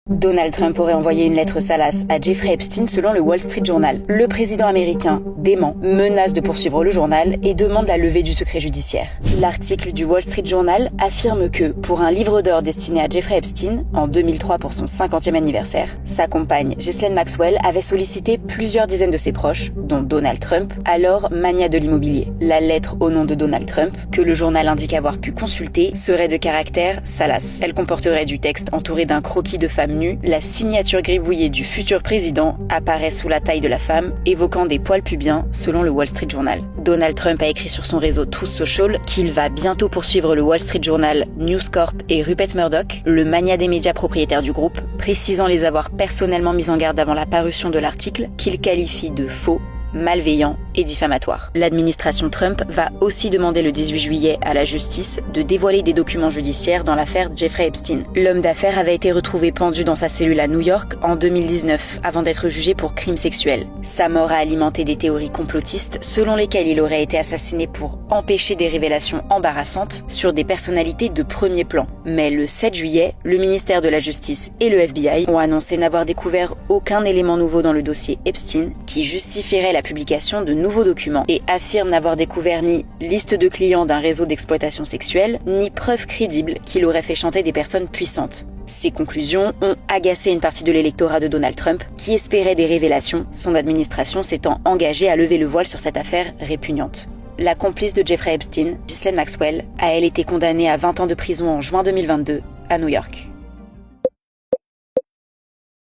Donald Trump aurait envoyé une lettre salace à Jeffrey Epstein selon le Wall Street Journal. Le président américain dément, menace de poursuivre le journal et demande la levée du secret judiciaire. L'article du Wall Street Journal affirme que, pour un livre d'or destiné à Jeffrey Epstein, en 2003 pour son 50e anniversaire, sa compagne Ghislaine Maxwell avait sollicité plusieurs dizaines de ses proches, dont Donald Trump, alors magnat de l'immobilier. La lettre au nom de Donald Trump, que le journal indique avoir pu consulter, serait de caractère salace. Elle comporterait du texte entouré d'un croquis de femme nue. La signature gribouillée du futur président apparaît sous la taille de la femme, évoquant des poils pubiens, selon le Wall Street Journal. Donald Trump a écrit sur son réseau Truth Social qu'il va bientôt poursuivre le Wall Street Journal, News Corp et Rupert Murdoch, le magnat des médias propriétaire du groupe, précisant les avoir personnellement mis en garde avant la parution de l'article qu'il qualifie de faux, malveillant et diffamatoire. L'administration Trump va aussi demander le 18 juillet à la justice de dévoiler des documents judiciaires dans l'affaire Jeffrey Epstein. L'homme d'affaires avait été retrouvé pendu dans sa cellule à New York en 2019 avant d'être jugé pour crime sexuel. Sa mort a alimenté des théories complotistes selon lesquelles il aurait été assassiné pour empêcher des révélations embarrassantes sur des personnalités de premier plan. Mais le 7 juillet, le ministère de la Justice et le FBI ont annoncé n'avoir découvert aucun élément nouveau dans le dossier Epstein qui justifierait la publication de nouveaux documents et affirme n'avoir découvert ni liste de clients d'un réseau d'exploitation sexuelle, ni preuve crédible qu'il aurait fait chanter des personnes puissantes. Ces conclusions ont agacé une partie de l'électorat de Donald Trump qui espérait des révélations, son administration s'étant engagée à lever le voile sur cette affaire répugnante. La complice de Jeffrey Epstein, Ghislaine Maxwell, a elle été condamnée à 20 ans de prison en juin 2022 à New York.